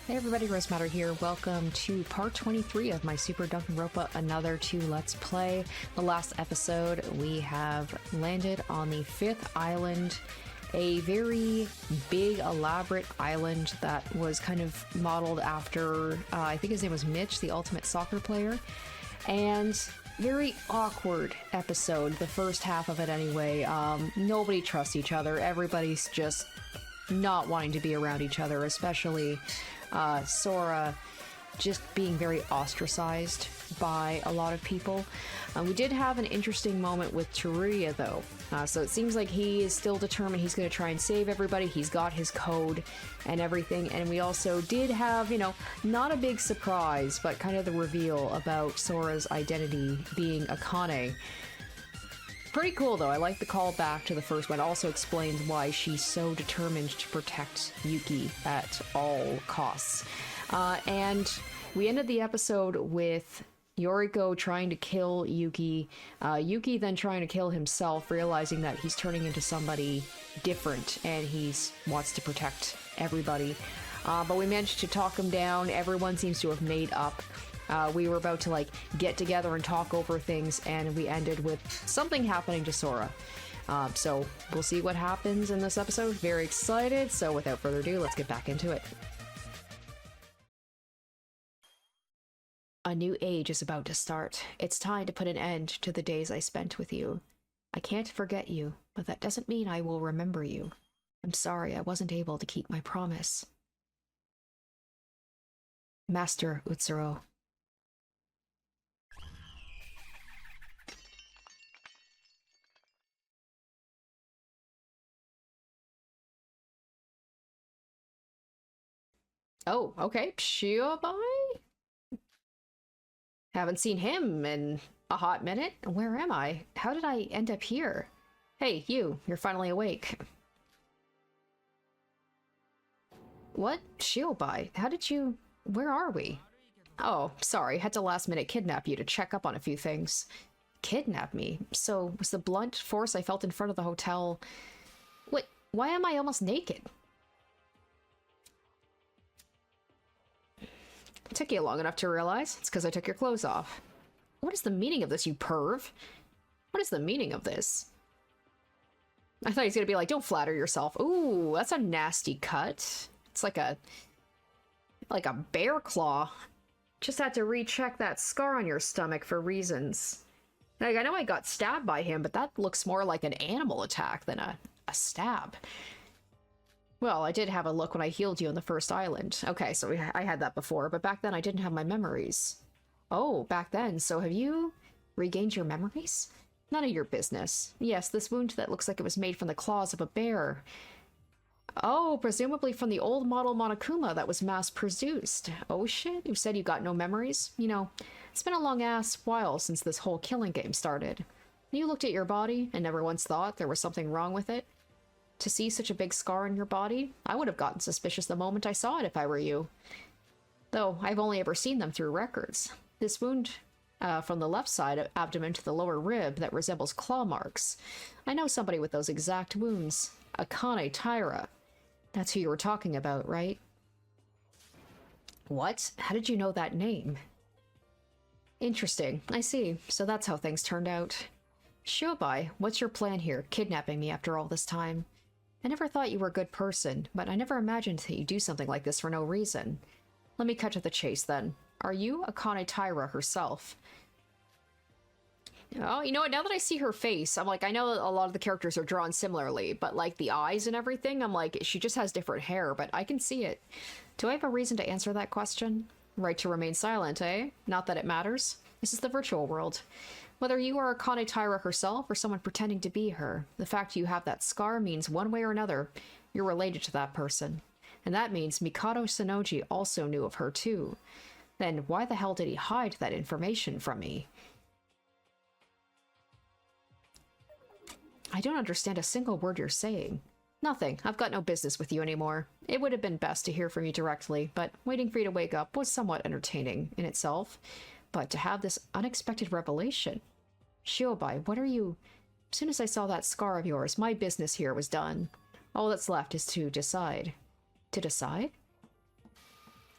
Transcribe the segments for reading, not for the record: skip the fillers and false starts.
Hey everybody, Rosematter here. Welcome to part 23 of my Super Danganronpa Another 2 Let's Play. The last episode, we have landed on the 5th island, a very big, elaborate island that was kind of modeled after, I think his name was Mitch, the ultimate soccer player, and very awkward episode, the first half of it anyway. Nobody trusts each other. Everybody's just not wanting to be around each other, especially Sora just being very ostracized by a lot of people. We did have an interesting moment with Teruya though, so it seems like he is still determined he's going to try and save everybody. He's got his code and everything, and we also did have, you know, not a big surprise, but kind of the reveal about Sora's identity being Akane. Pretty cool though. I like the call back to the first one. It also explains why she's so determined to protect Yuki at all costs. And we ended the episode with Yoriko trying to kill Yuki, Yuki then trying to kill himself, realizing that he's turning into somebody different and he wants to protect everybody. But we managed to talk him down. Everyone seems to have made up. We were about to like get together and talk over things, and we ended with something happening to Sora. So we'll see what happens in this episode. Very excited. So without further ado, let's get back into it. A new age is about to start. It's time to put an end to the days I spent with you. I can't forget you, but that doesn't mean I will remember you. I'm sorry I wasn't able to keep my promise. Master Utsuro. Oh, okay. SYOBAI? Haven't seen him in a hot minute. Where am I? How did I end up here? Hey, you're finally awake. What? SYOBAI? How did you... Where are we? Oh, sorry. Had to last minute kidnap you to check up on a few things. Kidnap me? So, was the blunt force I felt in front of the hotel... Wait, why am I almost naked? It took you long enough to realize. It's because I took your clothes off. What is the meaning of this, you perv? What is the meaning of this? I thought he was gonna be like, don't flatter yourself. Ooh, that's a nasty cut. It's like a bear claw. Just had to recheck that scar on your stomach for reasons. Like, I know I got stabbed by him, but that looks more like an animal attack than a stab. Well, I did have a look when I healed you on the first island. Okay, so I had that before, but back then I didn't have my memories. Oh, back then. So have you regained your memories? None of your business. Yes, this wound that looks like it was made from the claws of a bear. Oh, presumably from the old model Monocrow that was mass-produced. Oh shit, you said you got no memories? You know, it's been a long-ass while since this whole killing game started. You looked at your body and never once thought there was something wrong with it? To see such a big scar on your body, I would have gotten suspicious the moment I saw it if I were you. Though, I've only ever seen them through records. This wound from the left side of abdomen to the lower rib that resembles claw marks. I know somebody with those exact wounds. Akane Taira. That's who you were talking about, right? What? How did you know that name? Interesting. I see. So that's how things turned out. SYOBAI, what's your plan here, kidnapping me after all this time? I never thought you were a good person, but I never imagined that you'd do something like this for no reason. Let me cut to the chase, then. Are you Akane Taira herself? Oh, you know what? Now that I see her face, I'm like, I know a lot of the characters are drawn similarly, but like the eyes and everything, I'm like, she just has different hair, but I can see it. Do I have a reason to answer that question? Right to remain silent, eh? Not that it matters. This is the virtual world. Whether you are Akane Taira herself or someone pretending to be her, the fact you have that scar means one way or another, you're related to that person. And that means Mikado Sonoji also knew of her too. Then why the hell did he hide that information from me? I don't understand a single word you're saying. Nothing. I've got no business with you anymore. It would have been best to hear from you directly, but waiting for you to wake up was somewhat entertaining in itself. But to have this unexpected revelation... SYOBAI, what are you... As soon as I saw that scar of yours, my business here was done. All that's left is to decide. To decide?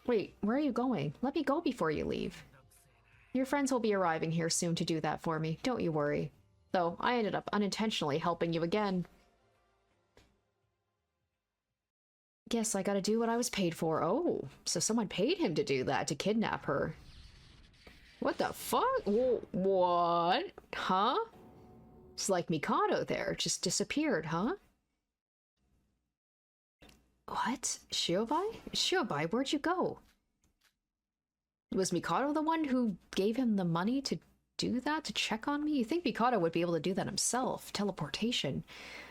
Wait, where are you going? Let me go before you leave. Your friends will be arriving here soon to do that for me. Don't you worry. Though, I ended up unintentionally helping you again. Guess I gotta do what I was paid for. Oh, so someone paid him to do that, to kidnap her. What the fuck? What? Huh? It's like Mikado there, just disappeared, huh? What? SYOBAI? SYOBAI, where'd you go? Was Mikado the one who gave him the money to do that, to check on me? You think Mikado would be able to do that himself? Teleportation.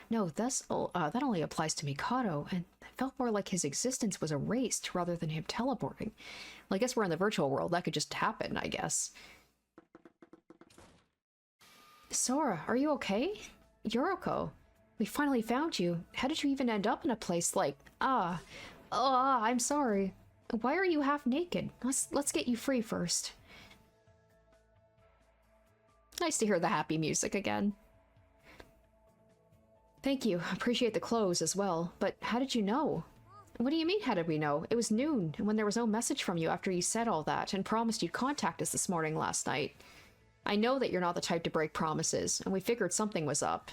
No, that only applies to Mikado, and it felt more like his existence was erased rather than him teleporting. Well, I guess we're in the virtual world. That could just happen, I guess. Sora, are you okay? Yoroko, we finally found you. How did you even end up in a place like... I'm sorry. Why are you half naked? Let's get you free first. Nice to hear the happy music again. Thank you. Appreciate the clothes as well. But how did you know? What do you mean, how did we know? It was noon, when there was no message from you after you said all that and promised you'd contact us this morning last night. I know that you're not the type to break promises, and we figured something was up.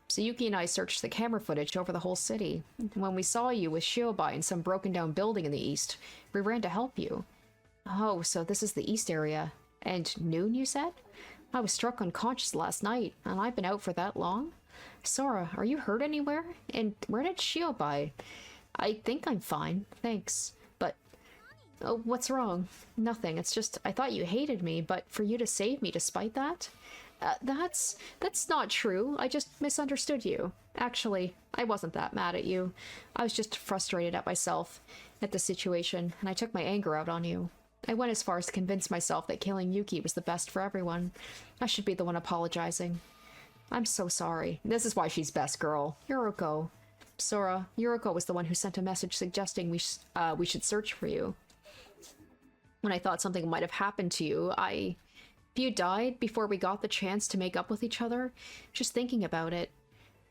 So Yuki and I searched the camera footage over the whole city. When we saw you with SYOBAI in some broken-down building in the east, we ran to help you. Oh, so this is the east area. And noon, you said? I was struck unconscious last night, and I've been out for that long? Sora, are you hurt anywhere? And where did SYOBAI? I think I'm fine, thanks. But, oh, what's wrong? Nothing, it's just, I thought you hated me, but for you to save me despite that? That's not true. I just misunderstood you. Actually, I wasn't that mad at you. I was just frustrated at myself, at the situation, and I took my anger out on you. I went as far as to convince myself that killing Yuki was the best for everyone. I should be the one apologizing. I'm so sorry. This is why she's best girl. Yoroko. Sora, Yoroko was the one who sent a message suggesting we should search for you. When I thought something might have happened to you, If you died before we got the chance to make up with each other, just thinking about it.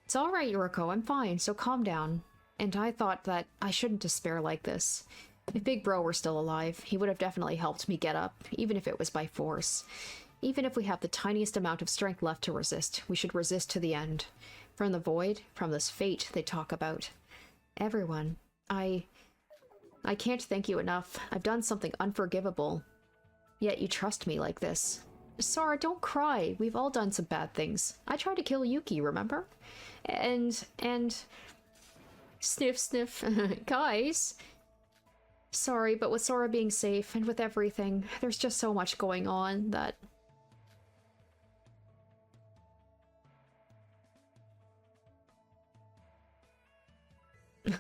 It's alright, Yoroko, I'm fine, so calm down. And I thought that I shouldn't despair like this. If Big Bro were still alive, he would have definitely helped me get up, even if it was by force. Even if we have the tiniest amount of strength left to resist, we should resist to the end. From the void, from this fate they talk about. Everyone, I can't thank you enough. I've done something unforgivable. Yet you trust me like this. Sora, don't cry. We've all done some bad things. I tried to kill Yuki, remember? And... Sniff, sniff. Guys... Sorry, but with Sora being safe, and with everything, there's just so much going on that...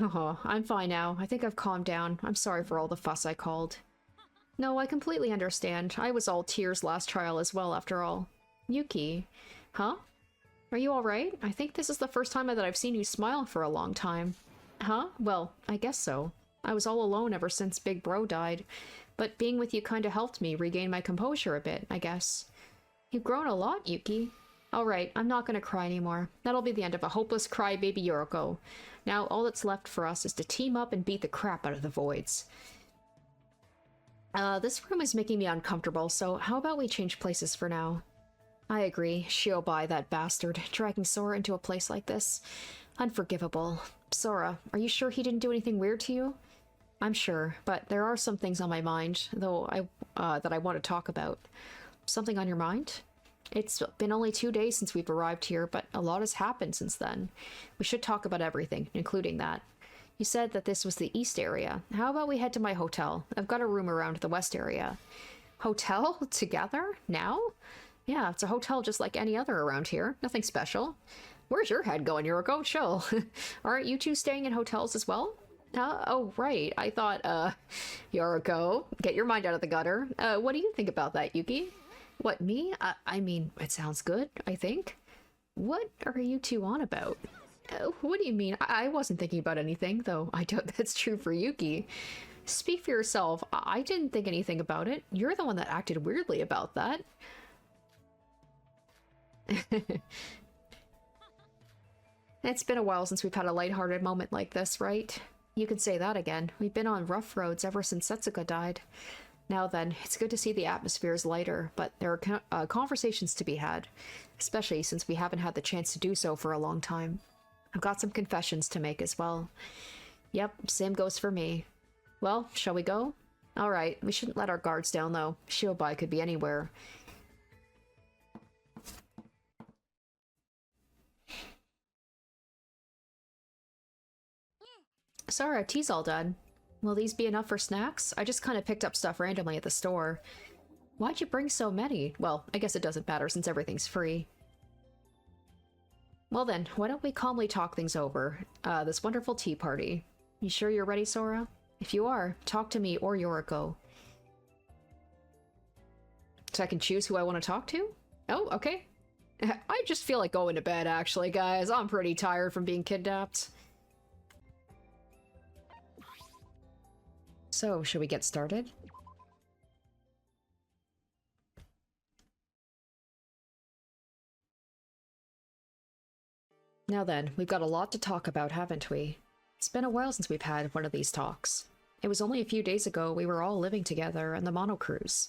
Oh, I'm fine now. I think I've calmed down. I'm sorry for all the fuss I called. No, I completely understand. I was all tears last trial as well, after all. Yuki? Huh? Are you alright? I think this is the first time that I've seen you smile for a long time. Huh? Well, I guess so. I was all alone ever since Big Bro died, but being with you kinda helped me regain my composure a bit, I guess. You've grown a lot, Yuki. Alright, I'm not gonna cry anymore. That'll be the end of a hopeless crybaby Yoroko. Now all that's left for us is to team up and beat the crap out of the voids. This room is making me uncomfortable, so how about we change places for now? I agree. SYOBAI, that bastard, dragging Sora into a place like this. Unforgivable. Sora, are you sure he didn't do anything weird to you? I'm sure, but there are some things on my mind, though that I want to talk about. Something on your mind? It's been only 2 days since we've arrived here, but a lot has happened since then. We should talk about everything, including that. You said that this was the east area. How about we head to my hotel? I've got a room around the west area. Hotel? Together? Now? Yeah, it's a hotel just like any other around here. Nothing special. Where's your head going, Yoroko? Chill. Aren't you two staying in hotels as well? Oh, right. I thought, Yoroko, get your mind out of the gutter. What do you think about that, Yuki? What, me? I mean, it sounds good, I think. What are you two on about? What do you mean? I wasn't thinking about anything, though I doubt that's true for Yuki. Speak for yourself. I didn't think anything about it. You're the one that acted weirdly about that. It's been a while since we've had a lighthearted moment like this, right? You can say that again. We've been on rough roads ever since Setsuka died. Now then, it's good to see the atmosphere is lighter, but there are conversations to be had, especially since we haven't had the chance to do so for a long time. I've got some confessions to make as well. Yep, same goes for me. Well, shall we go? Alright, we shouldn't let our guards down though. SYOBAI could be anywhere. Sora, tea's all done. Will these be enough for snacks? I just kind of picked up stuff randomly at the store. Why'd you bring so many? Well, I guess it doesn't matter since everything's free. Well then, why don't we calmly talk things over? This wonderful tea party. You sure you're ready, Sora? If you are, talk to me or Yoriko. So I can choose who I want to talk to? Oh, okay. I just feel like going to bed, actually, guys. I'm pretty tired from being kidnapped. So, should we get started? Now then, we've got a lot to talk about, haven't we? It's been a while since we've had one of these talks. It was only a few days ago we were all living together in the Monocrow.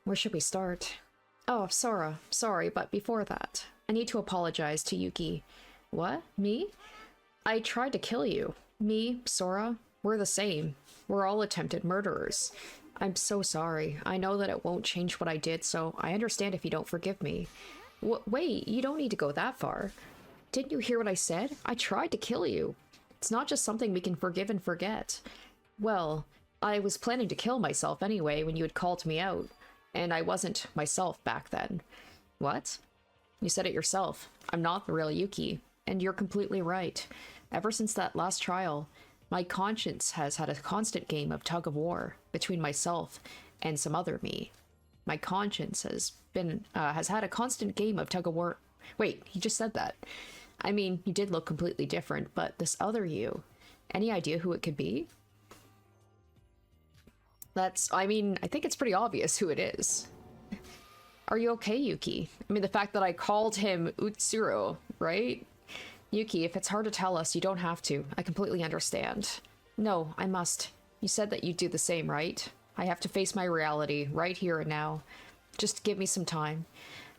Where should we start? Oh, Sora, sorry, but before that, I need to apologize to Yuki. What? Me? I tried to kill you. Me, Sora, we're the same. We're all attempted murderers. I'm so sorry. I know that it won't change what I did, so I understand if you don't forgive me. Wait, you don't need to go that far. Didn't you hear what I said? I tried to kill you. It's not just something we can forgive and forget. Well, I was planning to kill myself anyway when you had called me out, and I wasn't myself back then. What? You said it yourself. I'm not the real Yuki, and you're completely right. Ever since that last trial, my conscience has had a constant game of tug-of-war between myself and some other me. My conscience has had a constant game of tug-of-war. Wait, he just said that. I mean, you did look completely different, but this other you, any idea who it could be? I think it's pretty obvious who it is. Are you okay, Yuki? I mean, the fact that I called him Utsuro, right? Yuki, if it's hard to tell us, you don't have to. I completely understand. No, I must. You said that you'd do the same, right? I have to face my reality, right here and now. Just give me some time.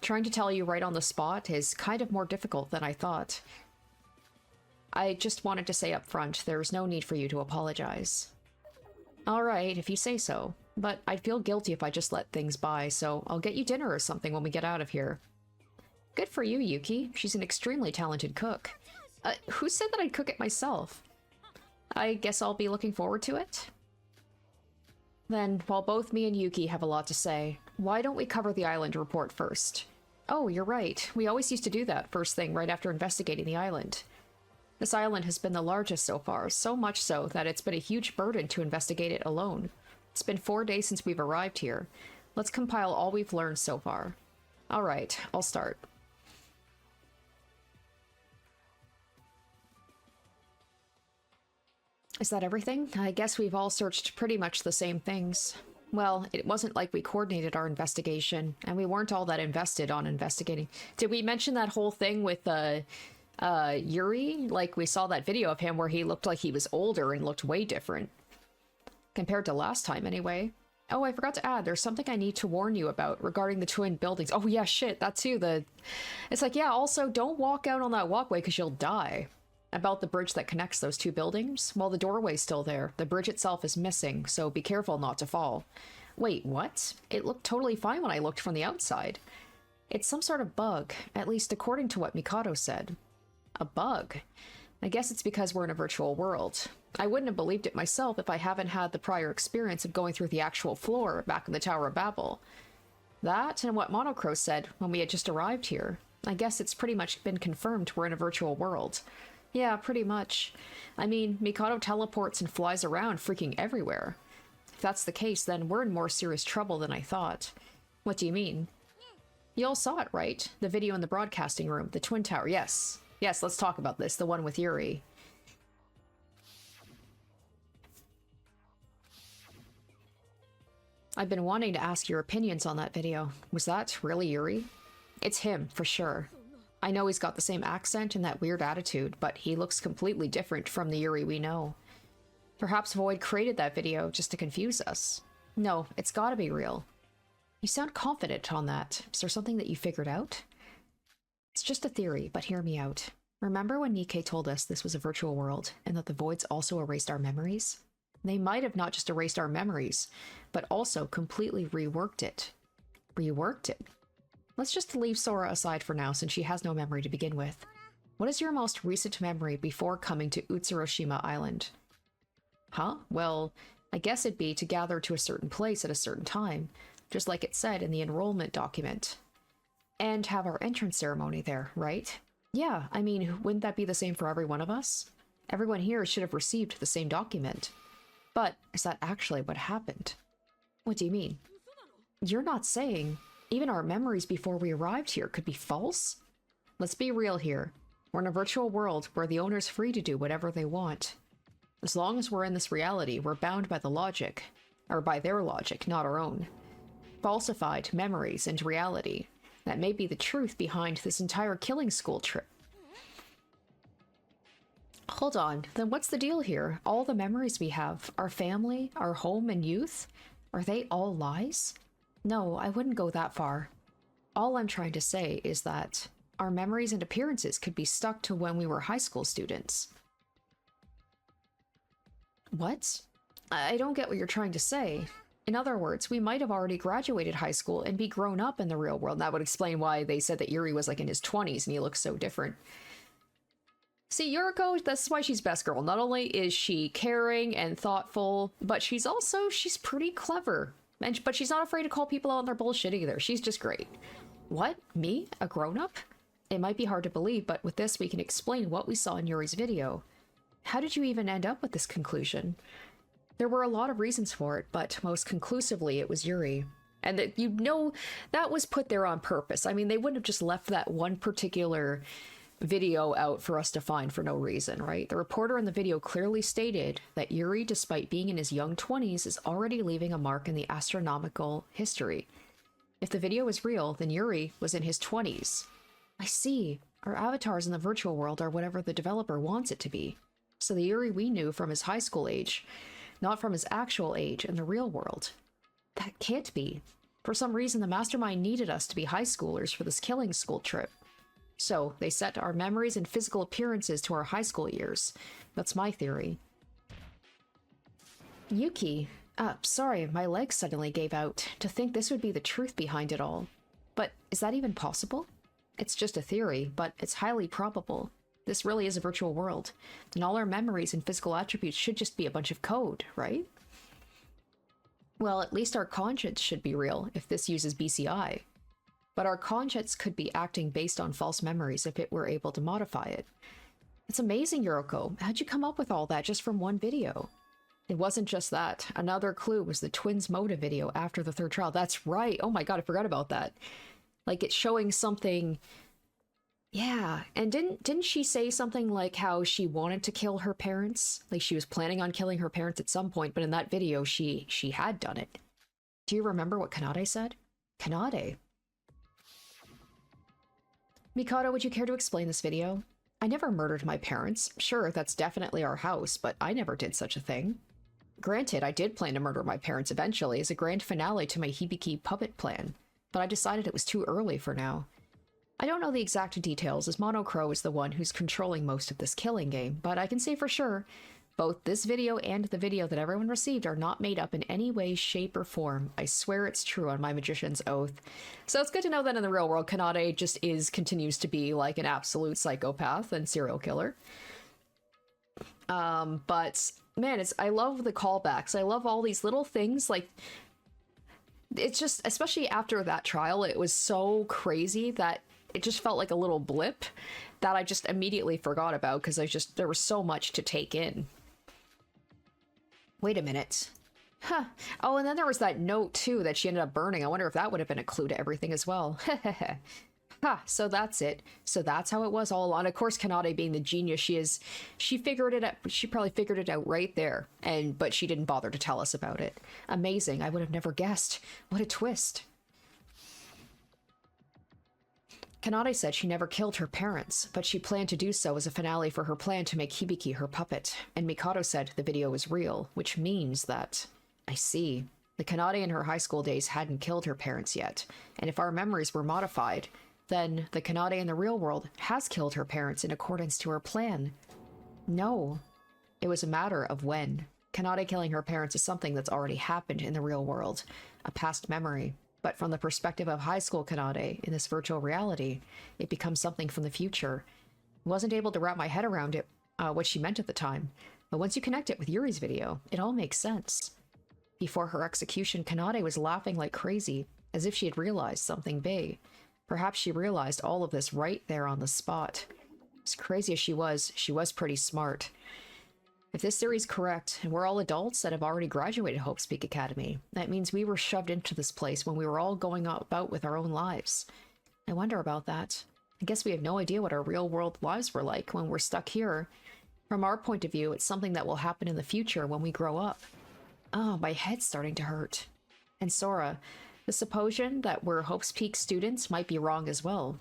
Trying to tell you right on the spot is kind of more difficult than I thought. I just wanted to say up front, there's no need for you to apologize. Alright, if you say so. But I'd feel guilty if I just let things by, so I'll get you dinner or something when we get out of here. Good for you, Yuki. She's an extremely talented cook. Who said that I'd cook it myself? I guess I'll be looking forward to it? Then, while both me and Yuki have a lot to say, why don't we cover the island report first? Oh, you're right. We always used to do that first thing right after investigating the island. This island has been the largest so far, so much so that it's been a huge burden to investigate it alone. It's been 4 days since we've arrived here. Let's compile all we've learned so far. Alright, I'll start. Is that everything? I guess we've all searched pretty much the same things. Well, it wasn't like we coordinated our investigation, and we weren't all that invested on investigating. Did we mention that whole thing with, Yuri? Like, we saw that video of him where he looked like he was older and looked way different. Compared to last time, anyway. Oh, I forgot to add, there's something I need to warn you about regarding the twin buildings. Oh, yeah, shit, that too, It's like, yeah, also, don't walk out on that walkway because you'll die. About the bridge that connects those two buildings? Well, the doorway's still there. The bridge itself is missing, so be careful not to fall. Wait, what? It looked totally fine when I looked from the outside. It's some sort of bug, at least according to what Mikado said. A bug? I guess it's because we're in a virtual world. I wouldn't have believed it myself if I haven't had the prior experience of going through the actual floor back in the Tower of Babel. That and what Monocrow said when we had just arrived here. I guess it's pretty much been confirmed we're in a virtual world. Yeah, pretty much. I mean, Mikado teleports and flies around freaking everywhere. If that's the case, then we're in more serious trouble than I thought. What do you mean? You all saw it, right? The video in the broadcasting room, the Twin Tower, yes. Yes, let's talk about this, the one with Yuri. I've been wanting to ask your opinions on that video. Was that really Yuri? It's him, for sure. I know he's got the same accent and that weird attitude, but he looks completely different from the Yuri we know. Perhaps Void created that video just to confuse us. No, it's gotta be real. You sound confident on that. Is there something that you figured out? It's just a theory, but hear me out. Remember when Nikke told us this was a virtual world, and that the Voids also erased our memories? They might have not just erased our memories, but also completely reworked it. Reworked it? Let's just leave Sora aside for now, since she has no memory to begin with. What is your most recent memory before coming to Utsuroshima Island? Huh? Well, I guess it'd be to gather to a certain place at a certain time, just like it said in the enrollment document. And have our entrance ceremony there, right? Yeah, I mean, wouldn't that be the same for every one of us? Everyone here should have received the same document. But is that actually what happened? What do you mean? You're not saying even our memories before we arrived here could be false? Let's be real here. We're in a virtual world where the owner's free to do whatever they want. As long as we're in this reality, we're bound by the logic. Or by their logic, not our own. Falsified memories and reality. That may be the truth behind this entire killing school trip. Hold on, then what's the deal here? All the memories we have, our family, our home and youth, are they all lies? No, I wouldn't go that far. All I'm trying to say is that our memories and appearances could be stuck to when we were high school students. What? I don't get what you're trying to say. In other words, we might have already graduated high school and be grown up in the real world. That would explain why they said that Yuri was like in his 20s and he looks so different. See, Yuriko, that's why she's best girl. Not only is she caring and thoughtful, but she's pretty clever. But she's not afraid to call people out on their bullshit either. She's just great. What? Me? A grown-up? It might be hard to believe, but with this we can explain what we saw in Yuri's video. How did you even end up with this conclusion? There were a lot of reasons for it, but most conclusively it was Yuri. And that, you know, that was put there on purpose. I mean, they wouldn't have just left that one particular video out for us to find for no reason, right? The reporter in the video clearly stated that Yuri, despite being in his young 20s, is already leaving a mark in the astronomical history. If the video is real, then Yuri was in his 20s. I see. Our avatars in the virtual world are whatever the developer wants it to be. So the Yuri we knew from his high school age, not from his actual age in the real world. That can't be. For some reason, the mastermind needed us to be high schoolers for this killing school trip. So they set our memories and physical appearances to our high school years. That's my theory. Yuki. Sorry, my legs suddenly gave out. To think this would be the truth behind it all. But is that even possible? It's just a theory, but it's highly probable. This really is a virtual world, and all our memories and physical attributes should just be a bunch of code, right? Well, at least our conscience should be real if this uses BCI. But our conscience could be acting based on false memories if it were able to modify it. It's amazing, Yuriko. How'd you come up with all that just from one video? It wasn't just that. Another clue was the twins' motive video after the third trial. That's right. Oh my god, I forgot about that. Like, it's showing something... Yeah, and didn't she say something like how she wanted to kill her parents? Like she was planning on killing her parents at some point, but in that video she had done it. Do you remember what Kanade said? Kanade. Mikado, would you care to explain this video? I never murdered my parents. Sure, that's definitely our house, but I never did such a thing. Granted, I did plan to murder my parents eventually as a grand finale to my Hibiki puppet plan, but I decided it was too early for now. I don't know the exact details, as Monocrow is the one who's controlling most of this killing game, but I can say for sure, both this video and the video that everyone received are not made up in any way, shape, or form. I swear it's true on my magician's oath. So it's good to know that in the real world, Kanade just continues to be like an absolute psychopath and serial killer. But man, I love the callbacks. I love all these little things, like, it's just, especially after that trial, it was so crazy that it just felt like a little blip that I just immediately forgot about because there was so much to take in. Wait a minute. Huh. Oh, and then there was that note too that she ended up burning. I wonder if that would have been a clue to everything as well. Ha, so that's it. So that's how it was all along. Of course, Kanade being the genius she is, she figured it out. She probably figured it out right there. But she didn't bother to tell us about it. Amazing. I would have never guessed. What a twist. Kanade said she never killed her parents, but she planned to do so as a finale for her plan to make Hibiki her puppet, and Mikado said the video was real, which means that... I see. The Kanade in her high school days hadn't killed her parents yet, and if our memories were modified, then the Kanade in the real world has killed her parents in accordance to her plan. No. It was a matter of when. Kanade killing her parents is something that's already happened in the real world, a past memory. But from the perspective of high school Kanade in this virtual reality, it becomes something from the future. I wasn't able to wrap my head around it, what she meant at the time, but once you connect it with Yuri's video, it all makes sense. Before her execution, Kanade was laughing like crazy, as if she had realized something big. Perhaps she realized all of this right there on the spot. As crazy as she was pretty smart. If this theory is correct, and we're all adults that have already graduated Hope's Peak Academy, that means we were shoved into this place when we were all going about with our own lives. I wonder about that. I guess we have no idea what our real-world lives were like when we're stuck here. From our point of view, it's something that will happen in the future when we grow up. Oh, my head's starting to hurt. And Sora, the supposition that we're Hope's Peak students might be wrong as well.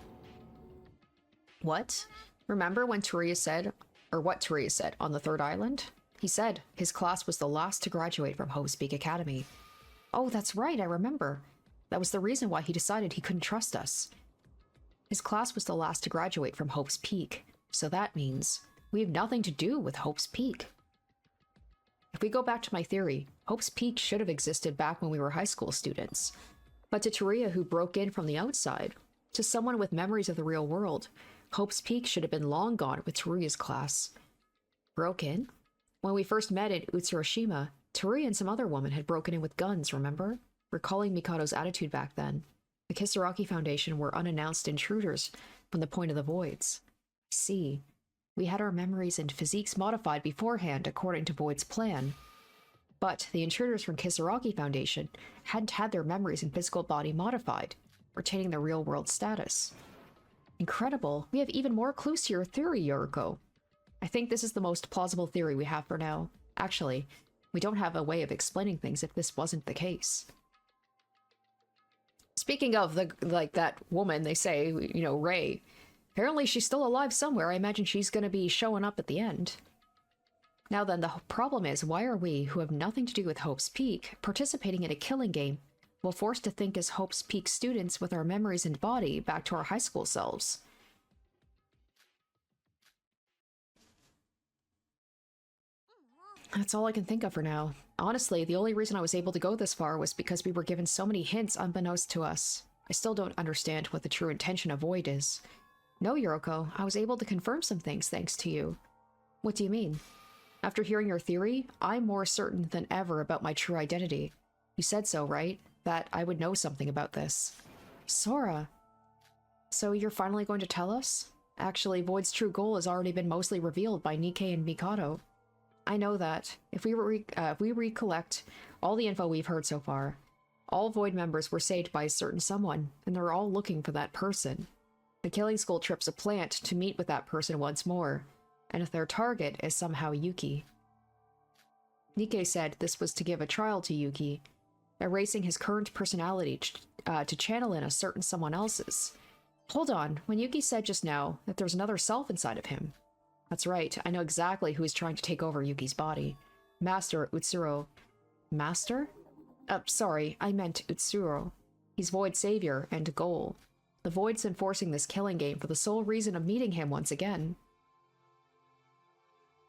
What? Remember when Teruya said... or what Teruya said on the third island? He said his class was the last to graduate from Hope's Peak Academy. Oh, that's right, I remember. That was the reason why he decided he couldn't trust us. His class was the last to graduate from Hope's Peak, so that means we have nothing to do with Hope's Peak. If we go back to my theory, Hope's Peak should have existed back when we were high school students. But to Teruya, who broke in from the outside, to someone with memories of the real world, Hope's Peak should have been long gone with Teruya's class. Broke in? When we first met in Utsuroshima, Teruya and some other woman had broken in with guns, remember? Recalling Mikado's attitude back then. The Kisaragi Foundation were unannounced intruders from the Point of the Voids. I see. We had our memories and physiques modified beforehand according to Void's plan. But the intruders from Kisaragi Foundation hadn't had their memories and physical body modified, retaining their real-world status. Incredible. We have even more clues to your theory, Yoriko. I think this is the most plausible theory we have for now. Actually, we don't have a way of explaining things if this wasn't the case. Speaking of that woman, they say, you know, Rei. Apparently she's still alive somewhere. I imagine she's going to be showing up at the end. Now then, the problem is, why are we, who have nothing to do with Hope's Peak, participating in a killing game, while forced to think as Hope's Peak students with our memories and body back to our high school selves? That's all I can think of for now. Honestly, the only reason I was able to go this far was because we were given so many hints unbeknownst to us. I still don't understand what the true intention of Void is. No, Yoriko, I was able to confirm some things thanks to you. What do you mean? After hearing your theory, I'm more certain than ever about my true identity. You said so, right? That I would know something about this. Sora! So you're finally going to tell us? Actually, Void's true goal has already been mostly revealed by Nikkei and Mikado. I know that. If we recollect all the info we've heard so far, all Void members were saved by a certain someone, and they're all looking for that person. The Killing School trip's a plant to meet with that person once more, and if their target is somehow Yuki. Nikkei said this was to give a trial to Yuki, erasing his current personality to channel in a certain someone else's. Hold on, when Yuki said just now that there's another self inside of him. That's right, I know exactly who is trying to take over Yuki's body. Master Utsuro. Master? Sorry, I meant Utsuro. He's Void's savior and goal. The Void's enforcing this killing game for the sole reason of meeting him once again.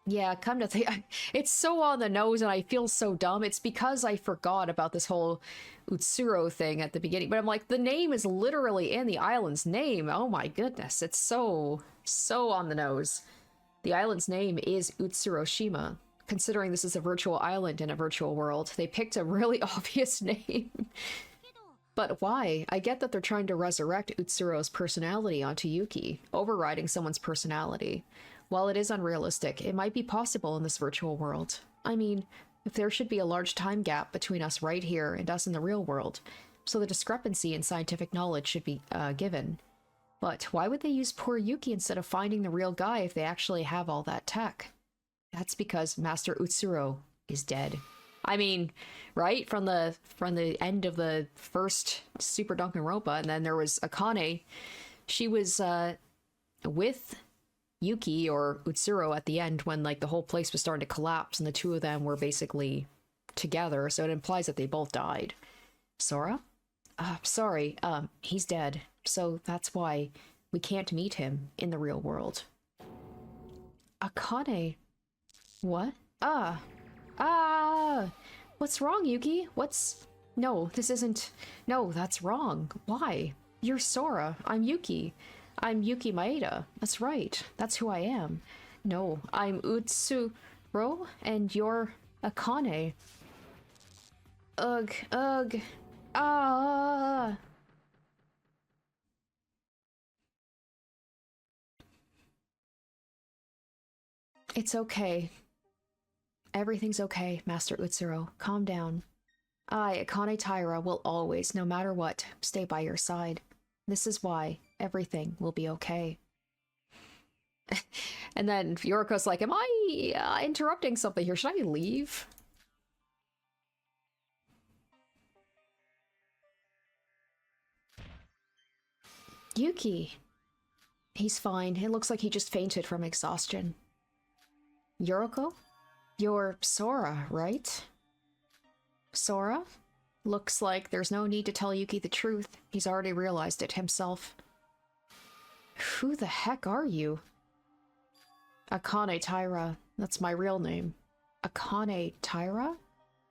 Yeah, come to think, it's so on the nose and I feel so dumb. It's because I forgot about this whole Utsuro thing at the beginning. But I'm like, the name is literally in the island's name. Oh my goodness, it's so on the nose. The island's name is Utsuroshima. Considering this is a virtual island in a virtual world, they picked a really obvious name. But why? I get that they're trying to resurrect Utsuro's personality onto Yuki, overriding someone's personality. While it is unrealistic, it might be possible in this virtual world. I mean, if there should be a large time gap between us right here and us in the real world, so the discrepancy in scientific knowledge should be given. But why would they use poor Yuki instead of finding the real guy if they actually have all that tech? That's because Master Utsuro is dead. I mean, right? From the end of the first Super Danganronpa, and then there was Akane She was, with Yuki or Utsuro at the end when, like, the whole place was starting to collapse and the two of them were basically together, so it implies that they both died. Sora? Sorry, he's dead, so that's why we can't meet him in the real world. Akane. What? What's wrong, Yuki? No, this isn't... No, that's wrong. Why? You're Sora. I'm Yuki. I'm Yuki Maeda. That's right. That's who I am. No, I'm Utsuro, and you're Akane. Ugh, ugh. Ah! It's okay. Everything's okay, Master Utsuro. Calm down. I, Akane Taira, will always, no matter what, stay by your side. This is why everything will be okay. And then Yoriko's like, am I interrupting something here? Should I leave? Yuki. He's fine. It looks like he just fainted from exhaustion. Yoriko? You're Sora, right? Sora? Looks like there's no need to tell Yuki the truth. He's already realized it himself. Who the heck are you? Akane Taira. That's my real name. Akane Taira?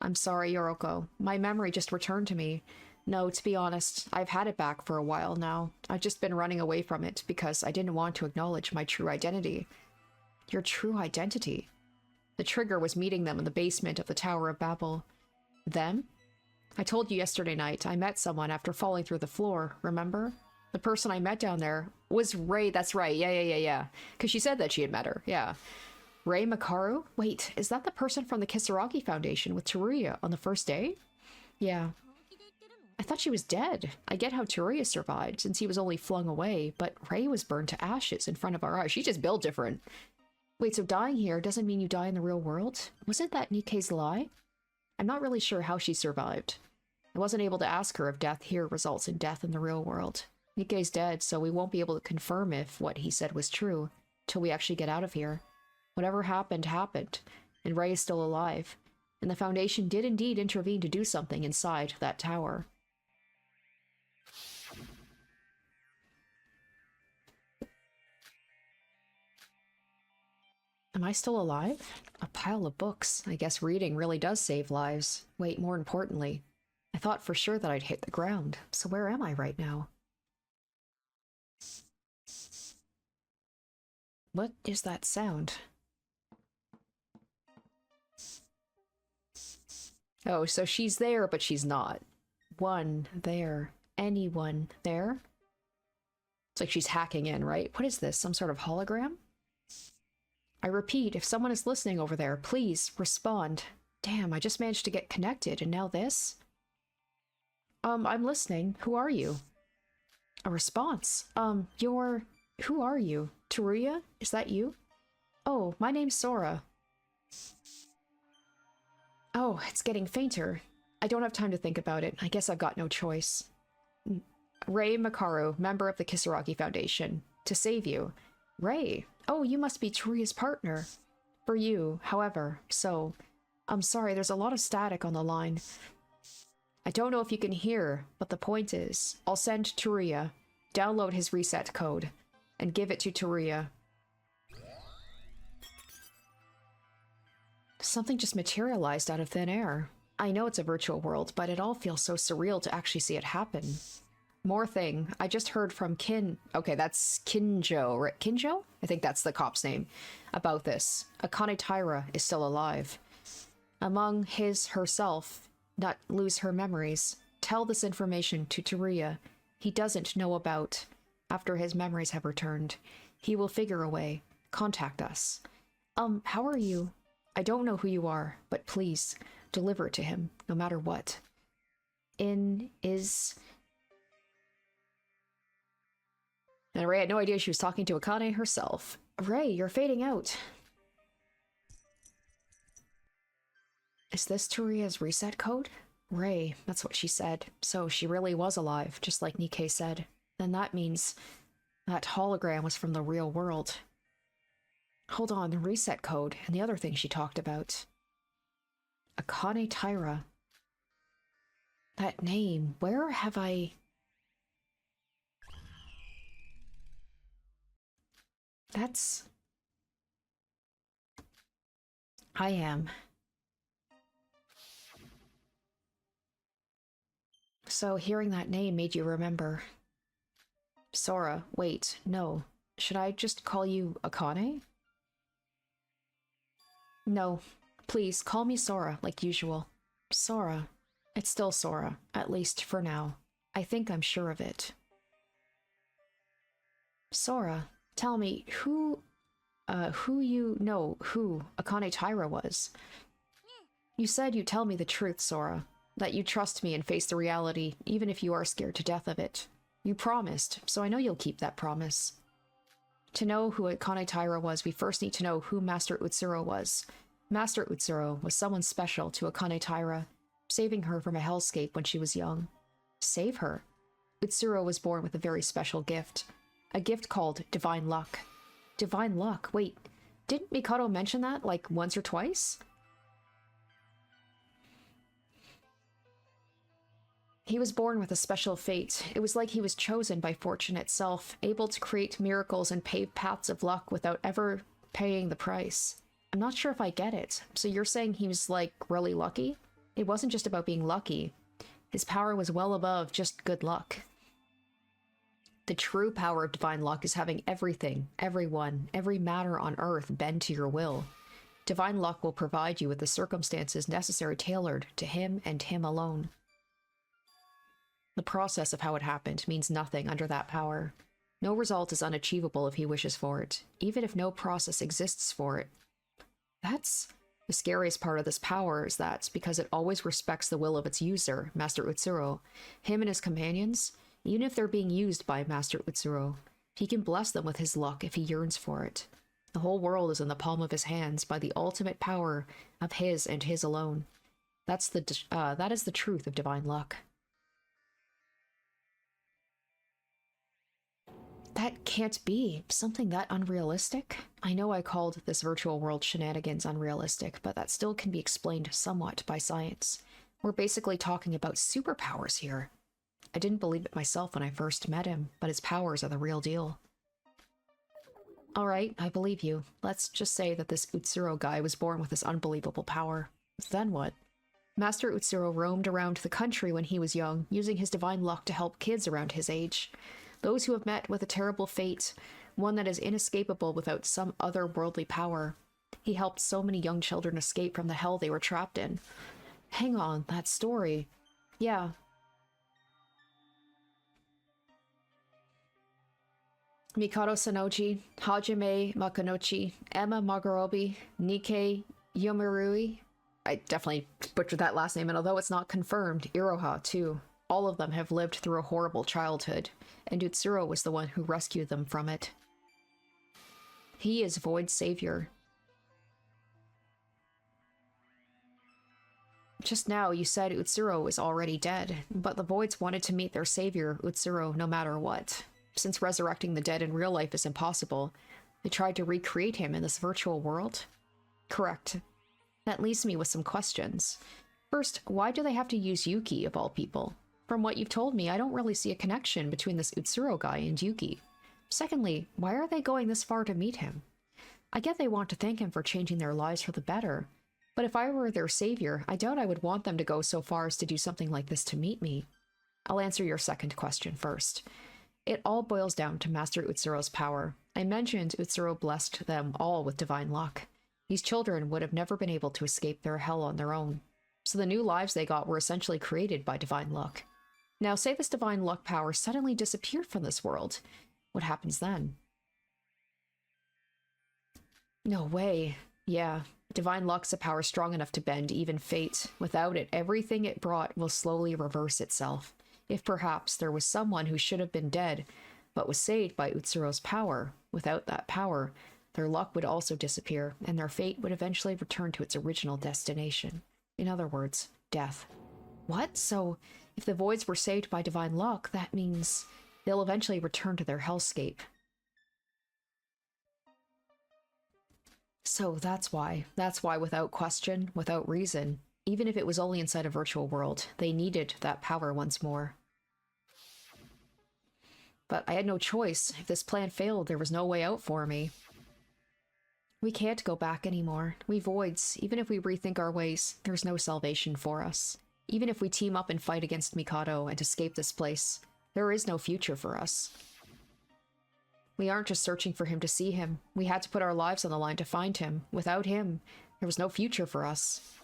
I'm sorry, Yoriko. My memory just returned to me. No, to be honest, I've had it back for a while now. I've just been running away from it because I didn't want to acknowledge my true identity. Your true identity? The trigger was meeting them in the basement of the Tower of Babel. Them? I told you yesterday night I met someone after falling through the floor, remember? The person I met down there was Rei. That's right. Yeah. Because she said that she had met her. Yeah. Rei Makaru? Wait, is that the person from the Kisaragi Foundation with Teruya on the first day? Yeah. I thought she was dead. I get how Teruya survived since he was only flung away, but Rei was burned to ashes in front of our eyes. She's just built different. Wait, so dying here doesn't mean you die in the real world? Wasn't that Nikkei's lie? I'm not really sure how she survived. I wasn't able to ask her if death here results in death in the real world. Nikkei's dead, so we won't be able to confirm if what he said was true till we actually get out of here. Whatever happened, happened, and Rei is still alive, and the Foundation did indeed intervene to do something inside that tower. Am I still alive? A pile of books. I guess reading really does save lives. Wait, more importantly, I thought for sure that I'd hit the ground, so where am I right now? What is that sound? Oh, so she's there, but she's not. One there. Anyone there? It's like she's hacking in, right? What is this? Some sort of hologram? I repeat, if someone is listening over there, please respond. Damn, I just managed to get connected, and now this? I'm listening. Who are you? A response. Who are you? Teruya? Is that you? Oh, my name's Sora. Oh, it's getting fainter. I don't have time to think about it. I guess I've got no choice. Rei Makaru, member of the Kisaragi Foundation. To save you. Rei. Oh, you must be Teruya's partner. For you, however, so... I'm sorry, there's a lot of static on the line. I don't know if you can hear, but the point is, I'll send Teruya, download his reset code, and give it to Teruya. Something just materialized out of thin air. I know it's a virtual world, but it all feels so surreal to actually see it happen. More thing, I just heard from okay, that's Kinjo, right? Kinjo? I think that's the cop's name. About this. Akane Taira is still alive. Among herself, not lose her memories. Tell this information to Teruya. He doesn't know about. After his memories have returned, he will figure a way. Contact us. How are you? I don't know who you are, but please, deliver it to him, no matter what. And Rei had no idea she was talking to Akane herself. Rei, you're fading out. Is this Teruya's reset code? Rei, that's what she said. So she really was alive, just like Nikkei said. Then that means That hologram was from the real world. Hold on, the reset code and the other thing she talked about. Akane Taira. That name, where have I... That's... I am. So hearing that name made you remember. Sora, wait, no. Should I just call you Akane? No, please, call me Sora, like usual. Sora. It's still Sora, at least for now. I think I'm sure of it. Sora, tell me, who Akane Taira was. You said you'd tell me the truth, Sora. That you trust me and face the reality, even if you are scared to death of it. You promised, so I know you'll keep that promise. To know who Akane Taira was, we first need to know who Master Utsuro was. Master Utsuro was someone special to Akane Taira, saving her from a hellscape when she was young. Save her? Utsuro was born with a very special gift. A gift called Divine Luck. Divine Luck? Wait, didn't Mikado mention that, like, once or twice? He was born with a special fate. It was like he was chosen by fortune itself, able to create miracles and pave paths of luck without ever paying the price. I'm not sure if I get it. So you're saying he was, like, really lucky? It wasn't just about being lucky. His power was well above just good luck. The true power of divine luck is having everything, everyone, every matter on earth bend to your will. Divine luck will provide you with the circumstances necessary tailored to him and him alone. The process of how it happened means nothing under that power. No result is unachievable if he wishes for it, even if no process exists for it. That's the scariest part of this power, is that because it always respects the will of its user, Master Utsuro, him and his companions, even if they're being used by Master Utsuro, he can bless them with his luck if he yearns for it. The whole world is in the palm of his hands by the ultimate power of his and his alone. That is the truth of divine luck. That can't be. Something that unrealistic? I know I called this virtual world shenanigans unrealistic, but that still can be explained somewhat by science. We're basically talking about superpowers here. I didn't believe it myself when I first met him, but his powers are the real deal. Alright, I believe you. Let's just say that this Utsuro guy was born with this unbelievable power. Then what? Master Utsuro roamed around the country when he was young, using his divine luck to help kids around his age. Those who have met with a terrible fate, one that is inescapable without some otherworldly power. He helped so many young children escape from the hell they were trapped in. Hang on, that story. Yeah. Mikado Sanoji, Hajime Makunochi, Emma Magorobi, Nikkei Yomirui. I definitely butchered that last name, and although it's not confirmed, Iroha too. All of them have lived through a horrible childhood, and Utsuro was the one who rescued them from it. He is Void's savior. Just now you said Utsuro is already dead, but the Voids wanted to meet their savior, Utsuro, no matter what. Since resurrecting the dead in real life is impossible, they tried to recreate him in this virtual world? Correct. That leaves me with some questions. First, why do they have to use Yuki, of all people? From what you've told me, I don't really see a connection between this Utsuro guy and Yuki. Secondly, why are they going this far to meet him? I get they want to thank him for changing their lives for the better, but if I were their savior, I doubt I would want them to go so far as to do something like this to meet me. I'll answer your second question first. It all boils down to Master Utsuro's power. I mentioned Utsuro blessed them all with divine luck. These children would have never been able to escape their hell on their own. So the new lives they got were essentially created by divine luck. Now, say this divine luck power suddenly disappeared from this world. What happens then? No way. Yeah, divine luck's a power strong enough to bend even fate. Without it, everything it brought will slowly reverse itself. If perhaps there was someone who should have been dead, but was saved by Utsuro's power, without that power, their luck would also disappear, and their fate would eventually return to its original destination. In other words, death. What? So, if the Voids were saved by divine luck, that means they'll eventually return to their hellscape. So that's why. That's why, without question, without reason, even if it was only inside a virtual world, they needed that power once more. But I had no choice. If this plan failed, there was no way out for me. We can't go back anymore. We voids. Even if we rethink our ways, there's no salvation for us. Even if we team up and fight against Mikado and escape this place, there is no future for us. We aren't just searching for him to see him. We had to put our lives on the line to find him. Without him, there was no future for us.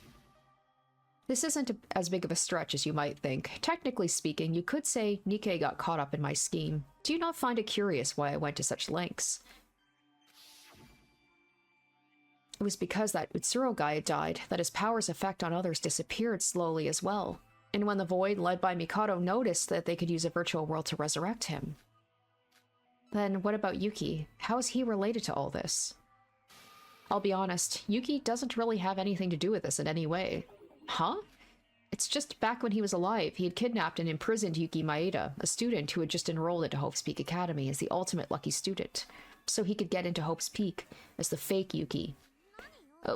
This isn't as big of a stretch as you might think. Technically speaking, you could say Nikkei got caught up in my scheme. Do you not find it curious why I went to such lengths? It was because that Utsuro guy had died that his power's effect on others disappeared slowly as well. And when the Void, led by Mikado, noticed that they could use a virtual world to resurrect him. Then what about Yuki? How is he related to all this? I'll be honest, Yuki doesn't really have anything to do with this in any way. Huh? It's just back when he was alive, he had kidnapped and imprisoned Yuki Maeda, a student who had just enrolled into Hope's Peak Academy as the ultimate lucky student, so he could get into Hope's Peak as the fake Yuki.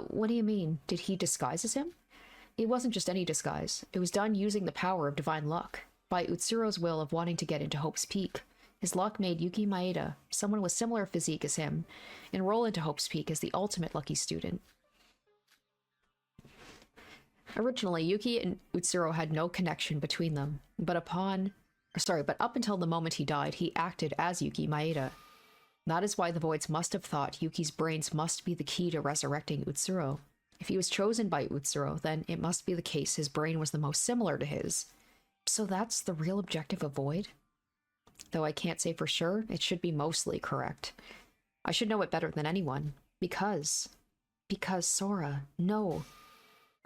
What do you mean? Did he disguise as him? It wasn't just any disguise. It was done using the power of divine luck. By Utsuro's will of wanting to get into Hope's Peak, his luck made Yuki Maeda, someone with similar physique as him, enroll into Hope's Peak as the ultimate lucky student. Originally, Yuki and Utsuro had no connection between them, but up until the moment he died, he acted as Yuki Maeda. That is why the Voids must have thought Yuki's brains must be the key to resurrecting Utsuro. If he was chosen by Utsuro, then it must be the case his brain was the most similar to his. So that's the real objective of Void? Though I can't say for sure, it should be mostly correct. I should know it better than anyone. Because Sora, no.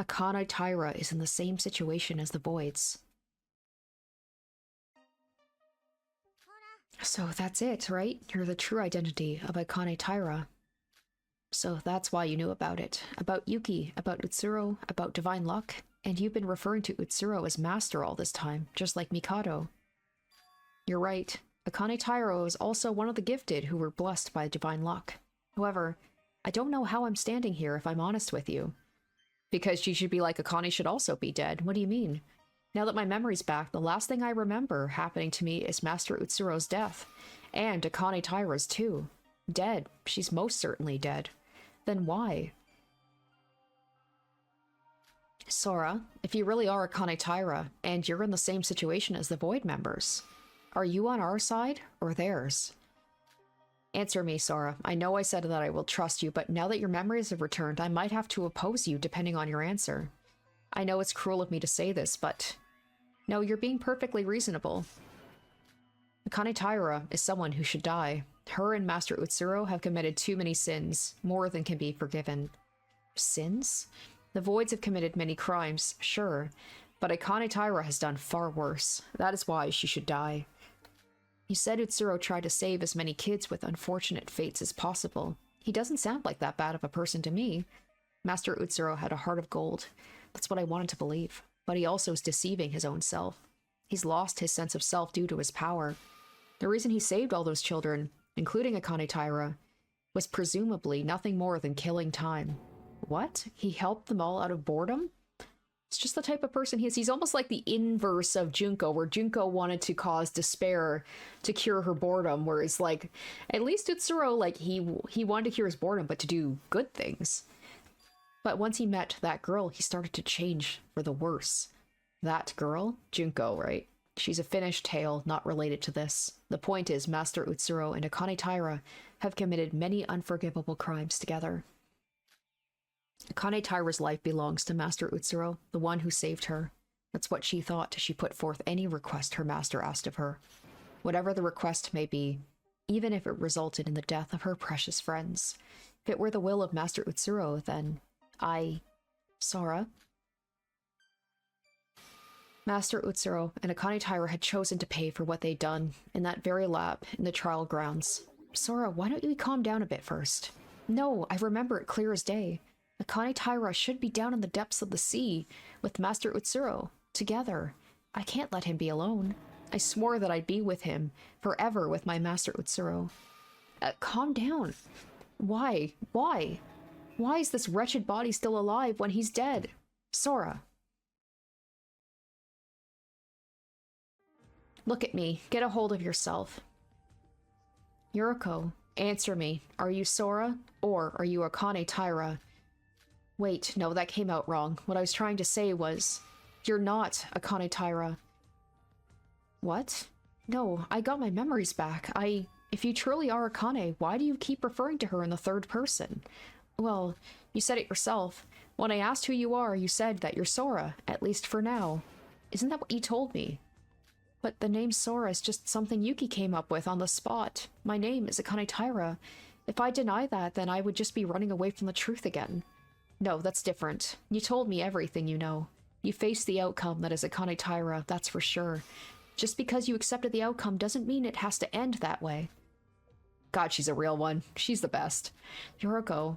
Akane Taira is in the same situation as the Voids. So that's it, right? You're the true identity of Akane Taira. So that's why you knew about it. About Yuki, about Utsuro, about divine luck, and you've been referring to Utsuro as master all this time, just like Mikado. You're right. Akane Taira is also one of the gifted who were blessed by divine luck. However, I don't know how I'm standing here if I'm honest with you. Because she should be like Akane should also be dead. What do you mean? Now that my memory's back, the last thing I remember happening to me is Master Utsuro's death. And Akane Taira's too. Dead. She's most certainly dead. Then why? Sora, if you really are Akane Taira, and you're in the same situation as the Void members, are you on our side or theirs? Answer me, Sora. I know I said that I will trust you, but now that your memories have returned, I might have to oppose you depending on your answer. I know it's cruel of me to say this, but... No, you're being perfectly reasonable. Akane Taira is someone who should die. Her and Master Utsuro have committed too many sins, more than can be forgiven. Sins? The Voids have committed many crimes, sure, but Akane Taira has done far worse. That is why she should die. You said Utsuro tried to save as many kids with unfortunate fates as possible. He doesn't sound like that bad of a person to me. Master Utsuro had a heart of gold. That's what I wanted to believe. But he also is deceiving his own self. He's lost his sense of self due to his power. The reason he saved all those children, including Akane Taira, was presumably nothing more than killing time. What? He helped them all out of boredom? It's just the type of person he is. He's almost like the inverse of Junko, where Junko wanted to cause despair to cure her boredom, whereas, like, at least Utsuro, like, he wanted to cure his boredom, but to do good things. But once he met that girl, he started to change for the worse. That girl? Junko, right? She's a finished tale, not related to this. The point is, Master Utsuro and Akane Taira have committed many unforgivable crimes together. Akane Taira's life belongs to Master Utsuro, the one who saved her. That's what she thought as she put forth any request her master asked of her. Whatever the request may be, even if it resulted in the death of her precious friends. If it were the will of Master Utsuro, then... Sora? Master Utsuro and Akane Taira had chosen to pay for what they'd done in that very lab in the trial grounds. Sora, why don't you calm down a bit first? No, I remember it clear as day. Akane Taira should be down in the depths of the sea with Master Utsuro, together. I can't let him be alone. I swore that I'd be with him, forever with my Master Utsuro. Calm down. Why? Why? Why is this wretched body still alive when he's dead? Sora. Look at me. Get a hold of yourself. Yuriko, answer me. Are you Sora? Or are you Akane Taira? Wait, no, that came out wrong. What I was trying to say was, you're not Akane Taira. What? No, I got my memories back. If you truly are Akane, why do you keep referring to her in the third person? Well, you said it yourself. When I asked who you are, you said that you're Sora, at least for now. Isn't that what you told me? But the name Sora is just something Yuki came up with on the spot. My name is Akane Taira. If I deny that, then I would just be running away from the truth again. No, that's different. You told me everything you know. You faced the outcome that is Akane Taira, that's for sure. Just because you accepted the outcome doesn't mean it has to end that way. God, she's a real one. She's the best. Yuriko.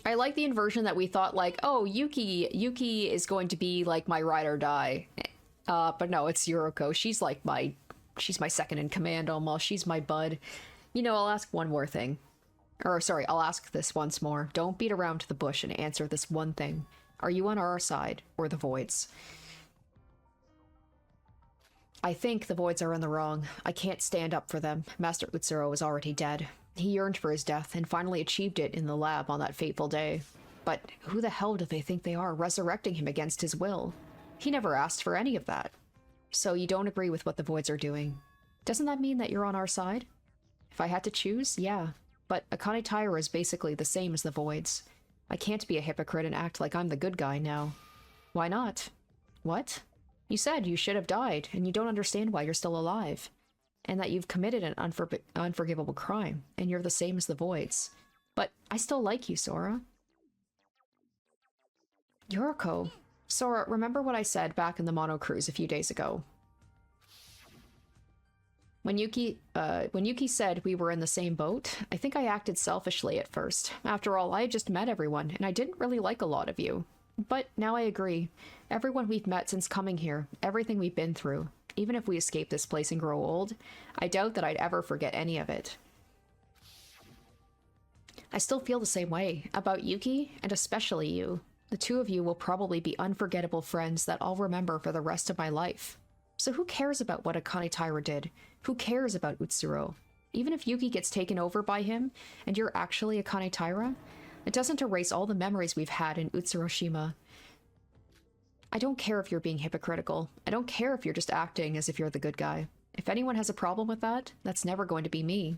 I like the inversion that we thought, like, oh, Yuki is going to be like my ride or die. But no, it's Yuriko. She's my second in command almost. She's my bud. You know, I'll ask one more thing. Or, sorry, I'll ask this once more. Don't beat around the bush and answer this one thing. Are you on our side, or the Void's? I think the Voids are in the wrong. I can't stand up for them. Master Utsuro is already dead. He yearned for his death and finally achieved it in the lab on that fateful day. But who the hell do they think they are, resurrecting him against his will? He never asked for any of that. So you don't agree with what the Voids are doing. Doesn't that mean that you're on our side? If I had to choose, yeah. But Akane Taira is basically the same as the Voids. I can't be a hypocrite and act like I'm the good guy now. Why not? What? You said you should have died, and you don't understand why you're still alive. And that you've committed an unforgivable crime, and you're the same as the Voids. But I still like you, Sora. Yuriko. Sora, remember what I said back in the Monocrow a few days ago? When Yuki said we were in the same boat, I think I acted selfishly at first. After all, I had just met everyone, and I didn't really like a lot of you. But now I agree. Everyone we've met since coming here, everything we've been through, even if we escape this place and grow old, I doubt that I'd ever forget any of it. I still feel the same way about Yuki, and especially you. The two of you will probably be unforgettable friends that I'll remember for the rest of my life. So who cares about what Akane Taira did? Who cares about Utsuro? Even if Yuki gets taken over by him, and you're actually Akane Taira, it doesn't erase all the memories we've had in Utsuroshima. I don't care if you're being hypocritical. I don't care if you're just acting as if you're the good guy. If anyone has a problem with that, that's never going to be me.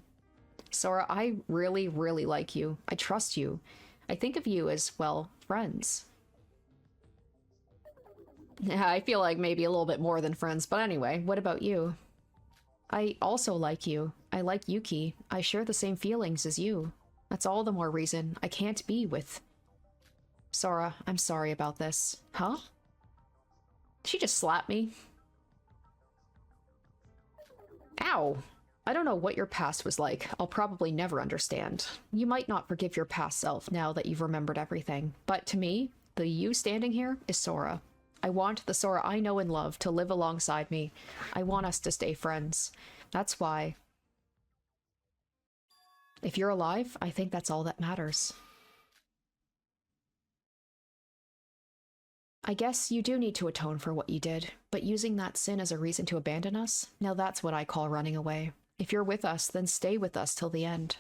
Sora, I really, really like you. I trust you. I think of you as, well, friends. Yeah, I feel like maybe a little bit more than friends, but anyway, what about you? I also like you. I like Yuki. I share the same feelings as you. That's all the more reason I can't be with... Sora, I'm sorry about this. Huh? She just slapped me. Ow! I don't know what your past was like. I'll probably never understand. You might not forgive your past self now that you've remembered everything. But to me, the you standing here is Sora. I want the Sora I know and love to live alongside me. I want us to stay friends. That's why. If you're alive, I think that's all that matters. I guess you do need to atone for what you did, but using that sin as a reason to abandon us, now that's what I call running away. If you're with us, then stay with us till the end.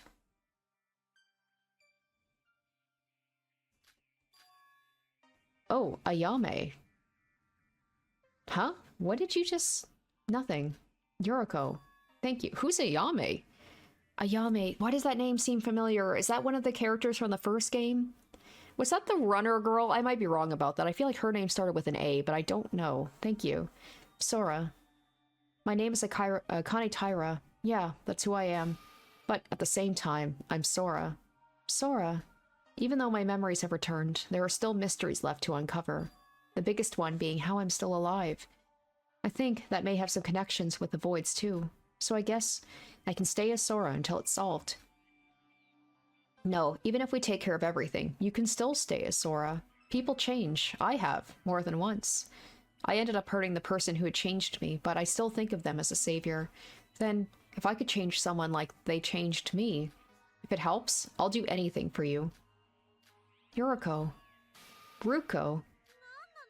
Oh, Ayame. Huh? What did you just... Nothing. Yuriko. Thank you. Who's Ayame? Ayame. Why does that name seem familiar? Is that one of the characters from the first game? Was that the runner girl? I might be wrong about that. I feel like her name started with an A, but I don't know. Thank you. Sora. My name is Akane Taira. Yeah, that's who I am. But at the same time, I'm Sora. Sora. Even though my memories have returned, there are still mysteries left to uncover. The biggest one being how I'm still alive. I think that may have some connections with the Voids too. So I guess I can stay as Sora until it's solved. No, even if we take care of everything, you can still stay as Sora. People change. I have, more than once. I ended up hurting the person who had changed me, but I still think of them as a savior. Then, if I could change someone like they changed me, If it helps, I'll do anything for you. Yuriko. Ruko.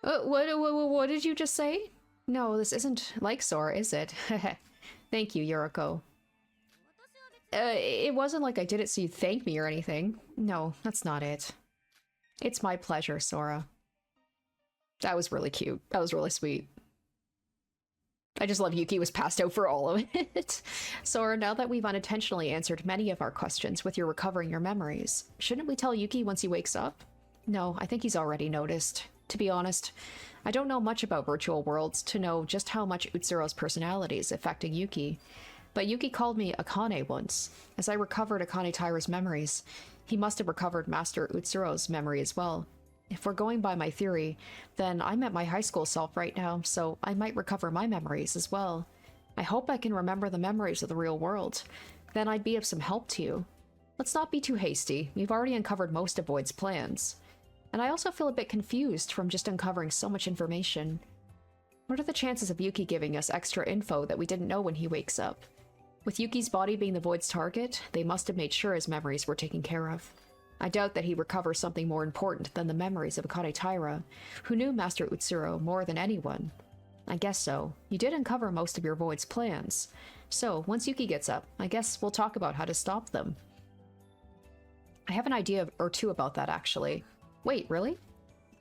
What did you just say? No, this isn't like Sora, is it? Thank you, Yuriko. It wasn't like I did it so you'd thank me or anything. No, that's not it. It's my pleasure, Sora. That was really cute. That was really sweet. I just love Yuki was passed out for all of it. Sora, now that we've unintentionally answered many of our questions with your recovering your memories, shouldn't we tell Yuki once he wakes up? No, I think he's already noticed. To be honest, I don't know much about virtual worlds to know just how much Utsuro's personality is affecting Yuki. But Yuki called me Akane once. As I recovered Akane Taira's memories, he must have recovered Master Utsuro's memory as well. If we're going by my theory, then I'm at my high school self right now, so I might recover my memories as well. I hope I can remember the memories of the real world. Then I'd be of some help to you. Let's not be too hasty. We've already uncovered most of Void's plans. And I also feel a bit confused from just uncovering so much information. What are the chances of Yuki giving us extra info that we didn't know when he wakes up? With Yuki's body being the Void's target, they must have made sure his memories were taken care of. I doubt that he recovers something more important than the memories of Akane Taira, who knew Master Utsuro more than anyone. I guess so. You did uncover most of your Void's plans. So, once Yuki gets up, I guess we'll talk about how to stop them. I have an idea or two about that, actually. Wait, really?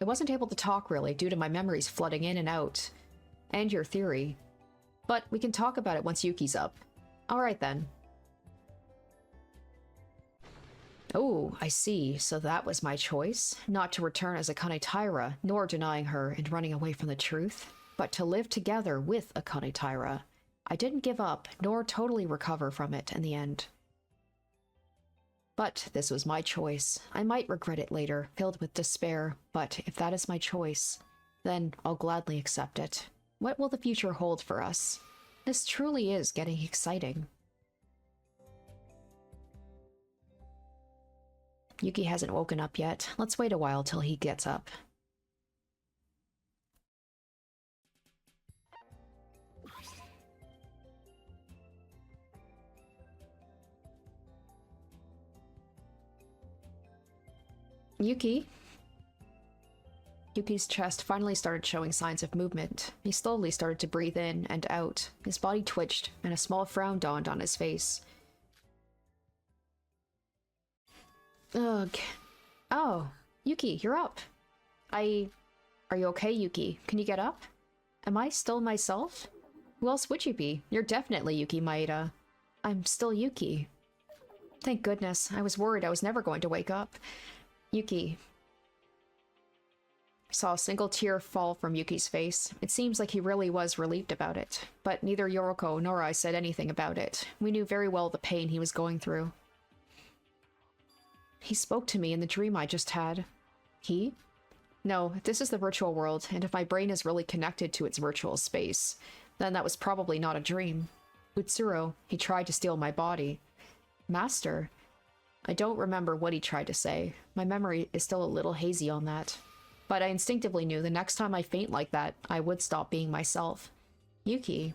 I wasn't able to talk, really, due to my memories flooding in and out. And your theory. But we can talk about it once Yuki's up. Alright then. Oh, I see. So that was my choice? Not to return as Akane Taira, nor denying her and running away from the truth, but to live together with Akane Taira. I didn't give up, nor totally recover from it in the end. But this was my choice. I might regret it later, filled with despair, but if that is my choice, then I'll gladly accept it. What will the future hold for us? This truly is getting exciting. Yuki hasn't woken up yet. Let's wait a while till he gets up. Yuki? Yuki's chest finally started showing signs of movement. He slowly started to breathe in and out. His body twitched, and a small frown dawned on his face. Ugh. Oh, Yuki, you're up. Are you okay, Yuki? Can you get up? Am I still myself? Who else would you be? You're definitely Yuki Maeda. I'm still Yuki. Thank goodness. I was worried I was never going to wake up. Yuki. I saw a single tear fall from Yuki's face. It seems like he really was relieved about it. But neither Yoriko nor I said anything about it. We knew very well the pain he was going through. He spoke to me in the dream I just had. He? No, this is the virtual world, and if my brain is really connected to its virtual space, then that was probably not a dream. Utsuro, he tried to steal my body. Master? I don't remember what he tried to say. My memory is still a little hazy on that. But I instinctively knew the next time I faint like that, I would stop being myself. Yuki.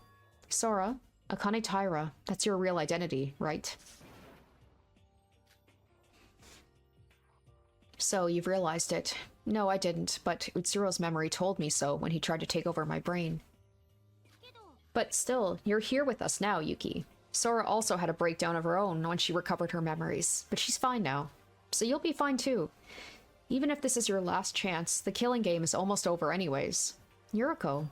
Sora. Akane Taira. That's your real identity, right? So, you've realized it. No, I didn't, but Utsuro's memory told me so when he tried to take over my brain. But still, you're here with us now, Yuki. Sora also had a breakdown of her own when she recovered her memories, but she's fine now. So you'll be fine too. Even if this is your last chance, the killing game is almost over anyways. Yuriko.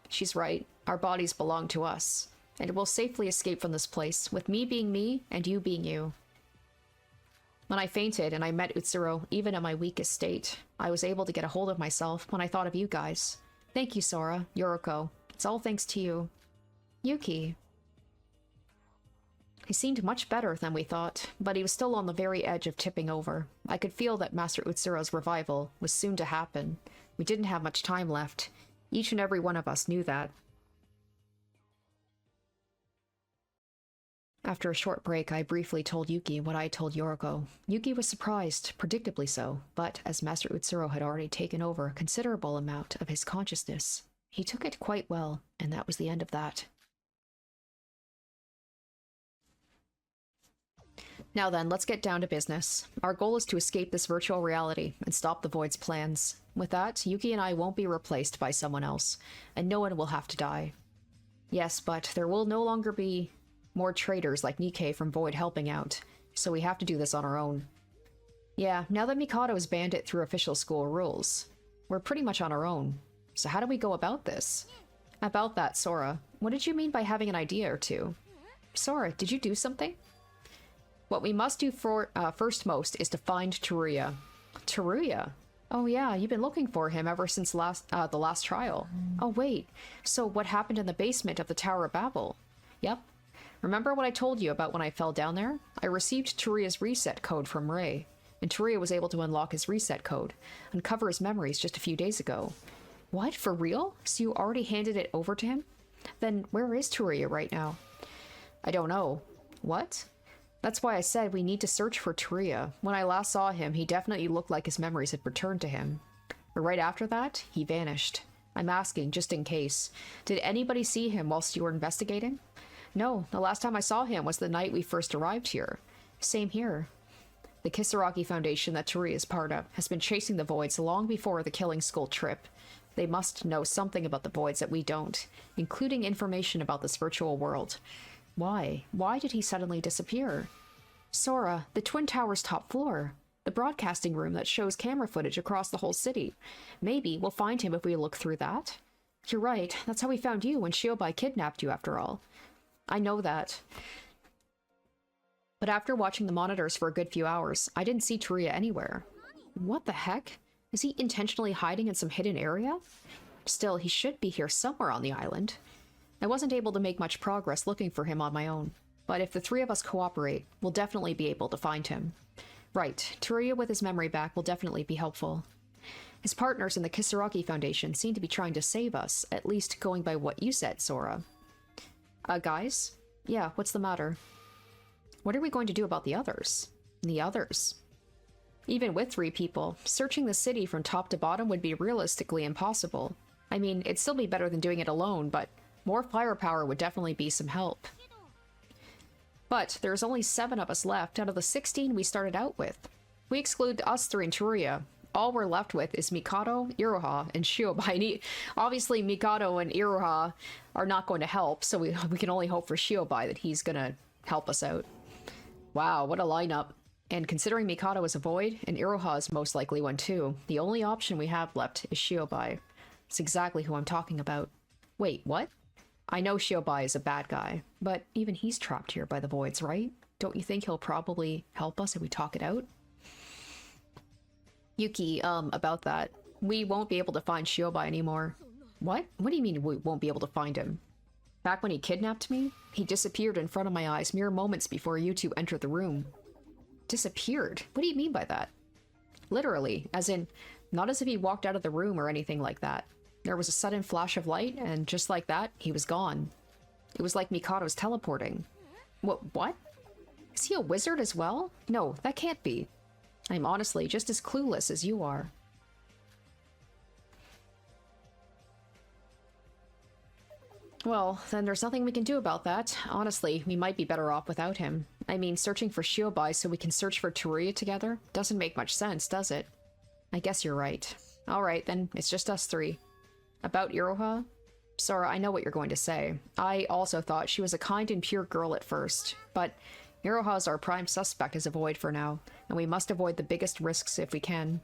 She's right. Our bodies belong to us. And we'll safely escape from this place, with me being me and you being you. When I fainted and I met Utsuro, even in my weakest state, I was able to get a hold of myself when I thought of you guys. Thank you, Sora, Yuriko. It's all thanks to you. Yuki. He seemed much better than we thought, but he was still on the very edge of tipping over. I could feel that Master Utsuro's revival was soon to happen. We didn't have much time left. Each and every one of us knew that. After a short break, I briefly told Yuki what I told Yoriko. Yuki was surprised, predictably so, but as Master Utsuro had already taken over a considerable amount of his consciousness, he took it quite well, and that was the end of that. Now then, let's get down to business. Our goal is to escape this virtual reality and stop the Void's plans. With that, Yuki and I won't be replaced by someone else, and no one will have to die. Yes, but there will no longer be more traitors like Nikkei from Void helping out, so we have to do this on our own. Yeah, now that Mikado has banned it through official school rules, we're pretty much on our own. So how do we go about this? About that, Sora, what did you mean by having an idea or two? Sora, did you do something? What we must do first most is to find Teruya. Teruya? Oh yeah, you've been looking for him ever since the last trial. Oh wait, so what happened in the basement of the Tower of Babel? Yep. Remember what I told you about when I fell down there? I received Teruya's reset code from Ray, and Teruya was able to unlock his reset code, uncover his memories just a few days ago. What, for real? So you already handed it over to him? Then where is Teruya right now? I don't know. What? That's why I said we need to search for Teruya. When I last saw him, he definitely looked like his memories had returned to him. But right after that, he vanished. I'm asking, just in case. Did anybody see him whilst you were investigating? No, the last time I saw him was the night we first arrived here. Same here. The Kisaragi Foundation that Teruya is part of has been chasing the Voids long before the Killing Skull trip. They must know something about the Voids that we don't, including information about this virtual world. Why? Why did he suddenly disappear? Sora, the Twin Tower's top floor. The broadcasting room that shows camera footage across the whole city. Maybe we'll find him if we look through that. You're right, that's how we found you when SYOBAI kidnapped you after all. I know that. But after watching the monitors for a good few hours, I didn't see Teruya anywhere. What the heck? Is he intentionally hiding in some hidden area? Still, he should be here somewhere on the island. I wasn't able to make much progress looking for him on my own, but if the three of us cooperate, we'll definitely be able to find him. Right, Teruya with his memory back will definitely be helpful. His partners in the Kisaragi Foundation seem to be trying to save us, at least going by what you said, Sora. Guys? Yeah, what's the matter? What are we going to do about the others? The others? Even with 3 people, searching the city from top to bottom would be realistically impossible. I mean, it'd still be better than doing it alone, but more firepower would definitely be some help. But there's only 7 of us left out of the 16 we started out with. We exclude us 3 and Teruya. All we're left with is Mikado, Iroha, and SYOBAI. Obviously, Mikado and Iroha are not going to help, so we can only hope for SYOBAI that he's gonna help us out. Wow, what a lineup. And considering Mikado is a Void, and Iroha is most likely one too, the only option we have left is SYOBAI. It's exactly who I'm talking about. Wait, what? I know SYOBAI is a bad guy, but even he's trapped here by the Voids, right? Don't you think he'll probably help us if we talk it out? Yuki, about that. We won't be able to find SYOBAI anymore. What? What do you mean we won't be able to find him? Back when he kidnapped me, he disappeared in front of my eyes mere moments before you 2 entered the room. Disappeared? What do you mean by that? Literally, as in, not as if he walked out of the room or anything like that. There was a sudden flash of light, and just like that, he was gone. It was like Mikado's teleporting. What? Is he a wizard as well? No, that can't be. I'm honestly just as clueless as you are. Well, then there's nothing we can do about that. Honestly, we might be better off without him. I mean, searching for SYOBAI so we can search for Teruya together doesn't make much sense, does it? I guess you're right. Alright, then it's just us 3. About Iroha? Sora, I know what you're going to say. I also thought she was a kind and pure girl at first, but Iroha's our prime suspect as a Void for now, and we must avoid the biggest risks if we can.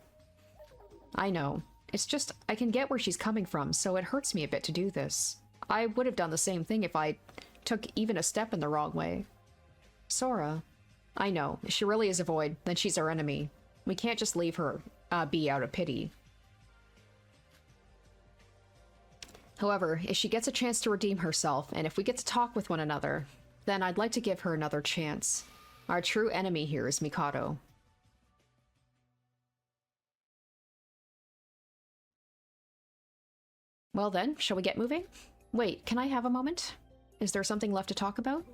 I know. It's just, I can get where she's coming from, so it hurts me a bit to do this. I would have done the same thing if I took even a step in the wrong way. Sora. I know. If she really is a Void, then she's our enemy. We can't just leave her be out of pity. However, if she gets a chance to redeem herself, and if we get to talk with one another, then I'd like to give her another chance. Our true enemy here is Mikado. Well then, shall we get moving? Wait, can I have a moment? Is there something left to talk about?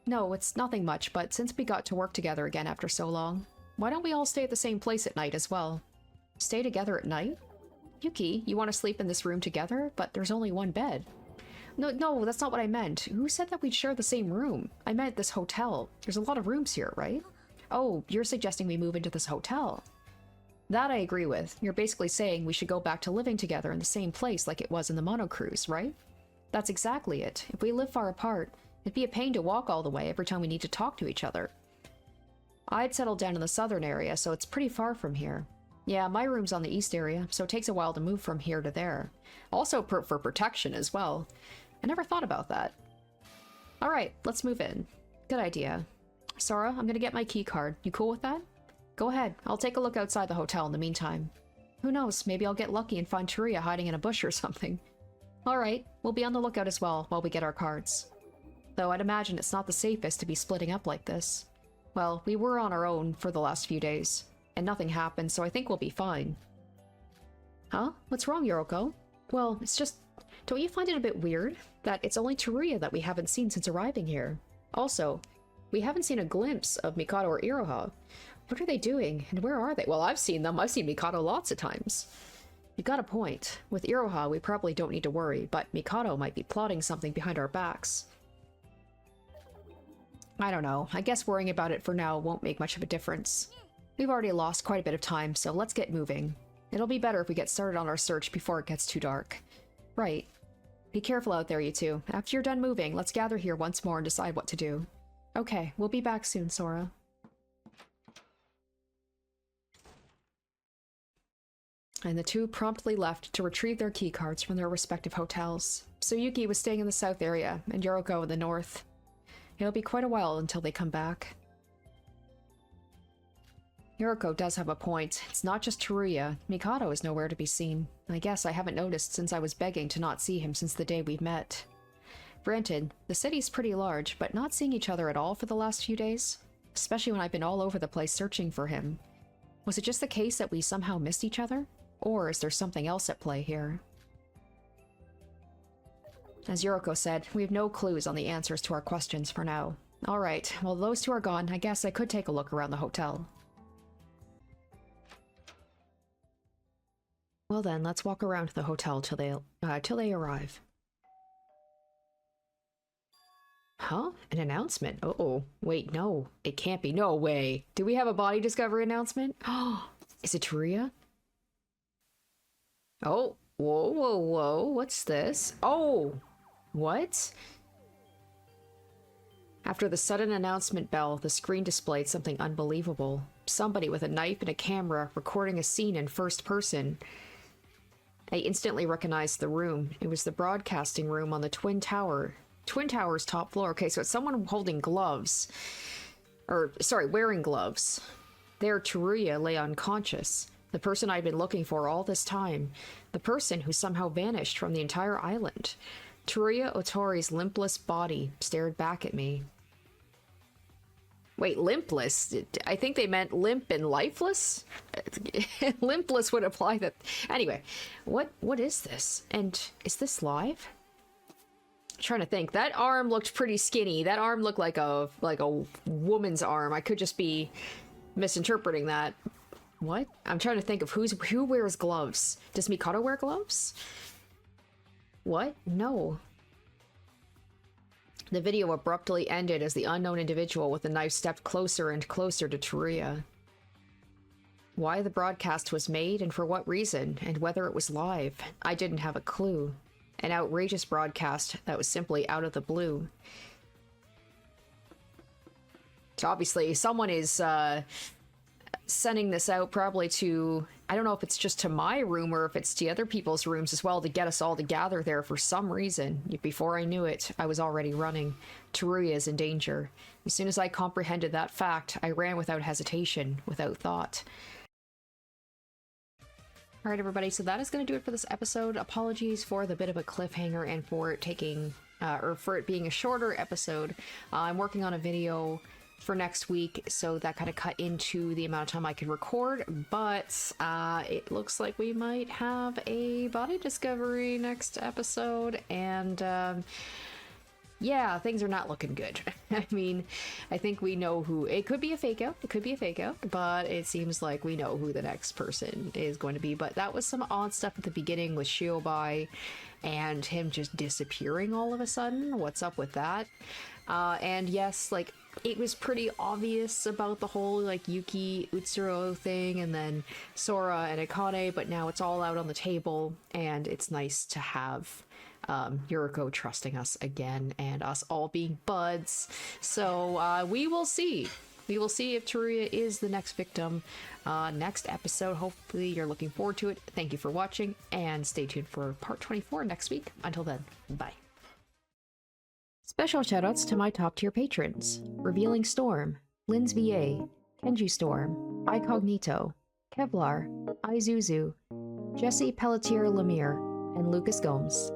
No, it's nothing much, but since we got to work together again after so long, why don't we all stay at the same place at night as well? Stay together at night? Yuki, you want to sleep in this room together? But there's only one bed. No, that's not what I meant. Who said that we'd share the same room? I meant this hotel. There's a lot of rooms here, right? Oh, you're suggesting we move into this hotel. That I agree with. You're basically saying we should go back to living together in the same place like it was in the Monocrows, right? That's exactly it. If we live far apart, it'd be a pain to walk all the way every time we need to talk to each other. I'd settled down in the southern area, so it's pretty far from here. Yeah, my room's on the east area, so it takes a while to move from here to there. Also for protection as well. I never thought about that. Alright, let's move in. Good idea. Sora, I'm gonna get my key card. You cool with that? Go ahead. I'll take a look outside the hotel in the meantime. Who knows, maybe I'll get lucky and find Teruya hiding in a bush or something. Alright, we'll be on the lookout as well while we get our cards. Though I'd imagine it's not the safest to be splitting up like this. Well, we were on our own for the last few days, and nothing happened, so I think we'll be fine. Huh? What's wrong, Yoroko? Well, it's just... Don't you find it a bit weird that it's only Teruya that we haven't seen since arriving here? Also, we haven't seen a glimpse of Mikado or Iroha. What are they doing, and where are they? Well, I've seen them. I've seen Mikado lots of times. You got a point. With Iroha, we probably don't need to worry, but Mikado might be plotting something behind our backs. I don't know. I guess worrying about it for now won't make much of a difference. We've already lost quite a bit of time, so let's get moving. It'll be better if we get started on our search before it gets too dark. Right. Be careful out there, you two. After you're done moving, let's gather here once more and decide what to do. Okay, we'll be back soon, Sora. And the two promptly left to retrieve their keycards from their respective hotels. Tsuyuki was staying in the south area, and Yoroko in the north. It'll be quite a while until they come back. Yoroko does have a point. It's not just Teruya. Mikado is nowhere to be seen. I guess I haven't noticed since I was begging to not see him since the day we met. Granted, the city's pretty large, but not seeing each other at all for the last few days? Especially when I've been all over the place searching for him. Was it just the case that we somehow missed each other? Or is there something else at play here? As Yoroko said, we have no clues on the answers to our questions for now. Alright, well those two are gone, I guess I could take a look around the hotel. Well then, let's walk around the hotel till they arrive. Huh? An announcement? Uh-oh. Wait, no. It can't be. No way. Do we have a body discovery announcement? Oh, is it Teruya? Oh, whoa, whoa, whoa. What's this? Oh! What? After the sudden announcement bell, the screen displayed something unbelievable. Somebody with a knife and a camera recording a scene in first person. I instantly recognized the room. It was the broadcasting room on the Twin Tower. Twin Tower's top floor. Okay, so it's someone holding gloves. Or, sorry, wearing gloves. There, Teruya lay unconscious. The person I'd been looking for all this time. The person who somehow vanished from the entire island. Teruya Otori's limpless body stared back at me. Wait, limpless? I think they meant limp and lifeless? Limpless would imply that... Anyway, what is this? And is this live? I'm trying to think. That arm looked pretty skinny. That arm looked like a woman's arm. I could just be misinterpreting that. What? I'm trying to think of who wears gloves. Does Mikado wear gloves? What? No. The video abruptly ended as the unknown individual with the knife stepped closer and closer to Teruya. Why the broadcast was made and for what reason, and whether it was live, I didn't have a clue. An outrageous broadcast that was simply out of the blue. So obviously someone is sending this out probably to, I don't know if it's just to my room or if it's to other people's rooms as well to get us all to gather there for some reason. Before I knew it, I was already running. Teruya is in danger. As soon as I comprehended that fact, I ran without hesitation, without thought. Alright everybody, so that is going to do it for this episode. Apologies for the bit of a cliffhanger and for it taking, or for it being a shorter episode. I'm working on a video for next week, so that kind of cut into the amount of time I could record, but it looks like we might have a body discovery next episode, and yeah, things are not looking good. I mean, I think we know who, it could be a fake out, but it seems like we know who the next person is going to be. But that was some odd stuff at the beginning with SYOBAI and him just disappearing all of a sudden. What's up with that? And yes, like, it was pretty obvious about the whole like Yuki Utsuro thing and then Sora and Akane, but now it's all out on the table, and it's nice to have Yuriko trusting us again and us all being buds. So we will see. We will see if Teruya is the next victim next episode. Hopefully you're looking forward to it. Thank you for watching, and stay tuned for part 24 next week. Until then, bye. Special shoutouts to my top tier patrons: Revealing Storm, Lynn's VA, Kenji Storm, Icognito, Kevlar, Izuzu, Jesse Pelletier Lemire, and Lucas Gomes.